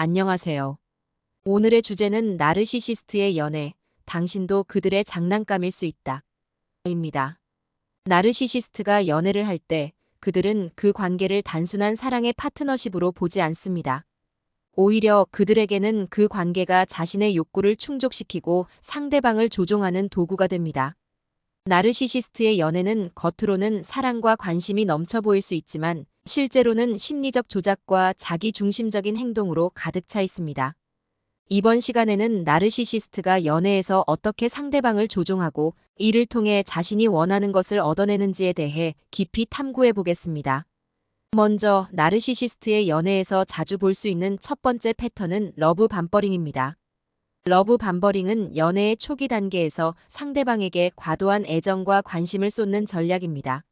안녕하세요. 오늘의 주제는 나르시시스트의 연애, 당신도 그들의 장난감일 수 있다. 입니다. 나르시시스트가 연애를 할 때 그들은 그 관계를 단순한 사랑의 파트너십으로 보지 않습니다. 오히려 그들에게는 그 관계가 자신의 욕구를 충족시키고 상대방을 조종하는 도구가 됩니다. 나르시시스트의 연애는 겉으로는 사랑과 관심이 넘쳐 보일 수 있지만 실제로는 심리적 조작과 자기 중심적인 행동으로 가득 차 있습니다. 이번 시간에는 나르시시스트가 연애에서 어떻게 상대방을 조종하고 이를 통해 자신이 원하는 것을 얻어내는지에 대해 깊이 탐구해 보겠습니다. 먼저 나르시시스트의 연애에서 자주 볼 수 있는 첫 번째 패턴은 러브 밤버링입니다. 러브 밤버링은 연애의 초기 단계에서 상대방에게 과도한 애정과 관심을 쏟는 전략입니다.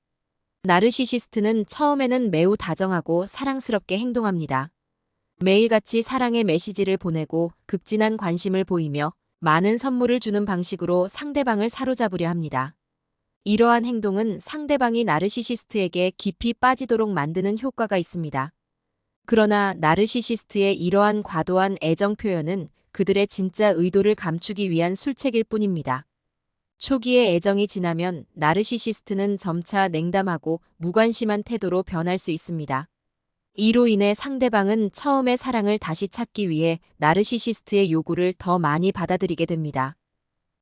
나르시시스트는 처음에는 매우 다정하고 사랑스럽게 행동합니다. 매일같이 사랑의 메시지를 보내고 극진한 관심을 보이며 많은 선물을 주는 방식으로 상대방을 사로잡으려 합니다. 이러한 행동은 상대방이 나르시시스트에게 깊이 빠지도록 만드는 효과가 있습니다. 그러나 나르시시스트의 이러한 과도한 애정 표현은 그들의 진짜 의도를 감추기 위한 술책일 뿐입니다. 초기의 애정이 지나면 나르시시스트는 점차 냉담하고 무관심한 태도로 변할 수 있습니다. 이로 인해 상대방은 처음의 사랑을 다시 찾기 위해 나르시시스트의 요구를 더 많이 받아들이게 됩니다.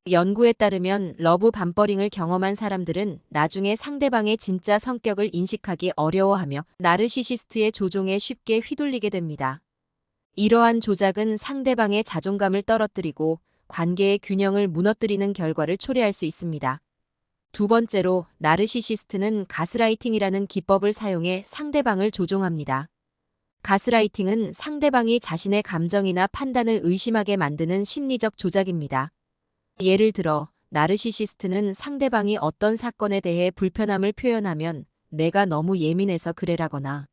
연구에 따르면 러브 밤버링을 경험한 사람들은 나중에 상대방의 진짜 성격을 인식하기 어려워하며 나르시시스트의 조종에 쉽게 휘둘리게 됩니다. 이러한 조작은 상대방의 자존감을 떨어뜨리고 관계의 균형을 무너뜨리는 결과를 초래할 수 있습니다. 두 번째로 나르시시스트는 가스라이팅이라는 기법을 사용해 상대방을 조종합니다. 가스라이팅은 상대방이 자신의 감정이나 판단을 의심하게 만드는 심리적 조작입니다. 예를 들어 나르시시스트는 상대방이 어떤 사건에 대해 불편함을 표현하면 내가 너무 예민해서 그래라거나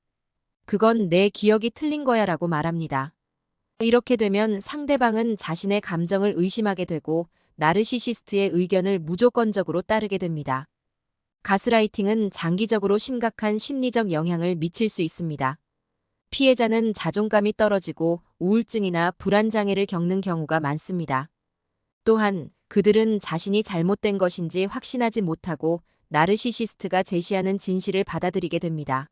그건 내 기억이 틀린 거야 라고 말합니다. 이렇게 되면 상대방은 자신의 감정을 의심하게 되고 나르시시스트의 의견을 무조건적으로 따르게 됩니다. 가스라이팅은 장기적으로 심각한 심리적 영향을 미칠 수 있습니다. 피해자는 자존감이 떨어지고 우울증이나 불안장애를 겪는 경우가 많습니다. 또한 그들은 자신이 잘못된 것인지 확신하지 못하고 나르시시스트가 제시하는 진실을 받아들이게 됩니다.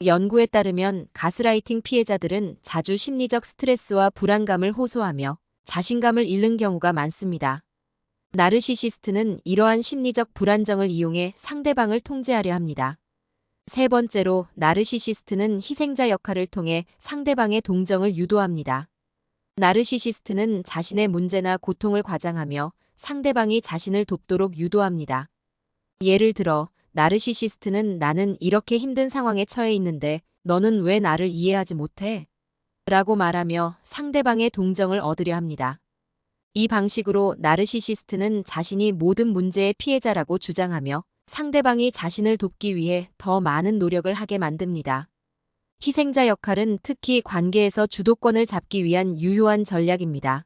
연구에 따르면 가스라이팅 피해자들은 자주 심리적 스트레스와 불안감을 호소하며 자신감을 잃는 경우가 많습니다. 나르시시스트는 이러한 심리적 불안정을 이용해 상대방을 통제하려 합니다. 세 번째로 나르시시스트는 희생자 역할을 통해 상대방의 동정을 유도합니다. 나르시시스트는 자신의 문제나 고통을 과장하며 상대방이 자신을 돕도록 유도합니다. 예를 들어 나르시시스트는 나는 이렇게 힘든 상황에 처해 있는데 너는 왜 나를 이해하지 못해? 라고 말하며 상대방의 동정을 얻으려 합니다. 이 방식으로 나르시시스트는 자신이 모든 문제의 피해자라고 주장하며 상대방이 자신을 돕기 위해 더 많은 노력을 하게 만듭니다. 희생자 역할은 특히 관계에서 주도권을 잡기 위한 유효한 전략입니다.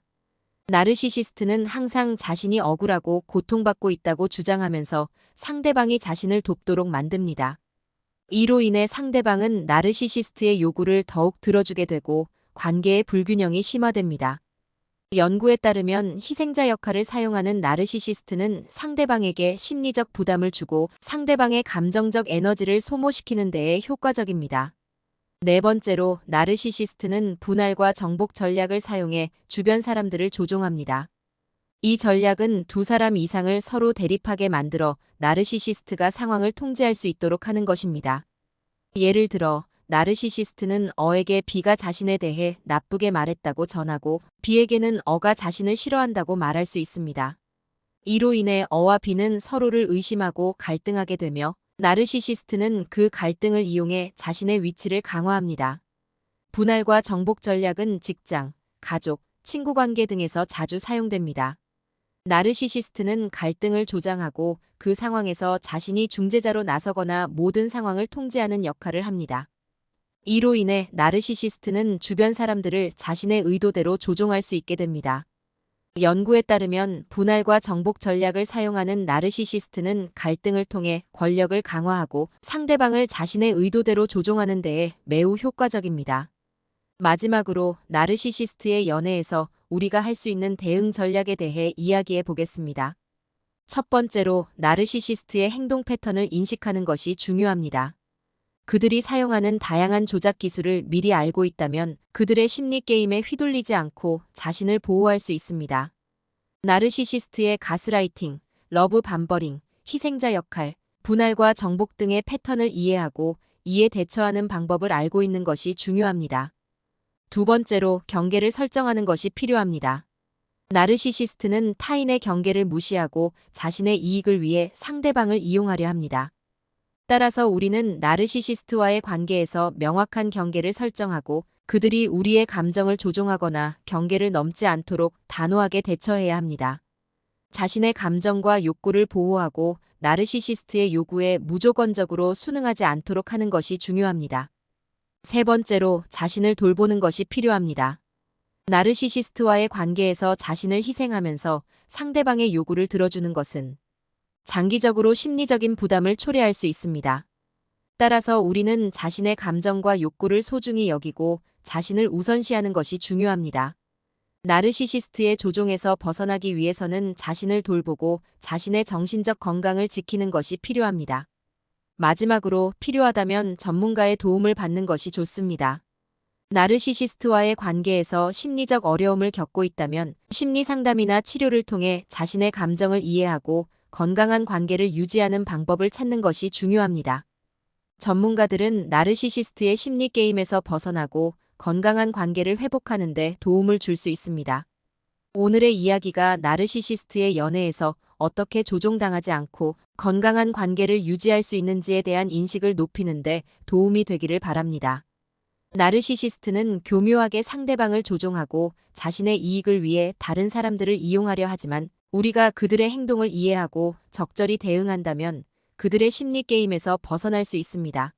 나르시시스트는 항상 자신이 억울하고 고통받고 있다고 주장하면서 상대방이 자신을 돕도록 만듭니다. 이로 인해 상대방은 나르시시스트의 요구를 더욱 들어주게 되고 관계의 불균형이 심화됩니다. 연구에 따르면 희생자 역할을 사용하는 나르시시스트는 상대방에게 심리적 부담을 주고 상대방의 감정적 에너지를 소모시키는 데에 효과적입니다. 네 번째로 나르시시스트는 분할과 정복 전략을 사용해 주변 사람들을 조종합니다. 이 전략은 두 사람 이상을 서로 대립하게 만들어 나르시시스트가 상황을 통제할 수 있도록 하는 것입니다. 예를 들어 나르시시스트는 어에게 B가 자신에 대해 나쁘게 말했다고 전하고 B에게는 어가 자신을 싫어한다고 말할 수 있습니다. 이로 인해 어와 B는 서로를 의심하고 갈등하게 되며 나르시시스트는 그 갈등을 이용해 자신의 위치를 강화합니다. 분할과 정복 전략은 직장, 가족, 친구 관계 등에서 자주 사용됩니다. 나르시시스트는 갈등을 조장하고 그 상황에서 자신이 중재자로 나서거나 모든 상황을 통제하는 역할을 합니다. 이로 인해 나르시시스트는 주변 사람들을 자신의 의도대로 조종할 수 있게 됩니다. 연구에 따르면 분할과 정복 전략을 사용하는 나르시시스트는 갈등을 통해 권력을 강화하고 상대방을 자신의 의도대로 조종하는 데에 매우 효과적입니다. 마지막으로 나르시시스트의 연애에서 우리가 할 수 있는 대응 전략에 대해 이야기해 보겠습니다. 첫 번째로 나르시시스트의 행동 패턴을 인식하는 것이 중요합니다. 그들이 사용하는 다양한 조작 기술을 미리 알고 있다면 그들의 심리 게임에 휘둘리지 않고 자신을 보호할 수 있습니다. 나르시시스트의 가스라이팅, 러브 밤버링, 희생자 역할, 분할과 정복 등의 패턴을 이해하고 이에 대처하는 방법을 알고 있는 것이 중요합니다. 두 번째로 경계를 설정하는 것이 필요합니다. 나르시시스트는 타인의 경계를 무시하고 자신의 이익을 위해 상대방을 이용하려 합니다. 따라서 우리는 나르시시스트와의 관계에서 명확한 경계를 설정하고 그들이 우리의 감정을 조종하거나 경계를 넘지 않도록 단호하게 대처해야 합니다. 자신의 감정과 욕구를 보호하고 나르시시스트의 요구에 무조건적으로 순응하지 않도록 하는 것이 중요합니다. 세 번째로 자신을 돌보는 것이 필요합니다. 나르시시스트와의 관계에서 자신을 희생하면서 상대방의 요구를 들어주는 것은 장기적으로 심리적인 부담을 초래할 수 있습니다. 따라서 우리는 자신의 감정과 욕구를 소중히 여기고 자신을 우선시하는 것이 중요합니다. 나르시시스트의 조종에서 벗어나기 위해서는 자신을 돌보고 자신의 정신적 건강을 지키는 것이 필요합니다. 마지막으로 필요하다면 전문가의 도움을 받는 것이 좋습니다. 나르시시스트와의 관계에서 심리적 어려움을 겪고 있다면 심리 상담이나 치료를 통해 자신의 감정을 이해하고 건강한 관계를 유지하는 방법을 찾는 것이 중요합니다. 전문가들은 나르시시스트의 심리 게임에서 벗어나고 건강한 관계를 회복하는 데 도움을 줄 수 있습니다. 오늘의 이야기가 나르시시스트의 연애에서 어떻게 조종당하지 않고 건강한 관계를 유지할 수 있는지에 대한 인식을 높이는 데 도움이 되기를 바랍니다. 나르시시스트는 교묘하게 상대방을 조종하고 자신의 이익을 위해 다른 사람들을 이용하려 하지만 우리가 그들의 행동을 이해하고 적절히 대응한다면 그들의 심리 게임에서 벗어날 수 있습니다.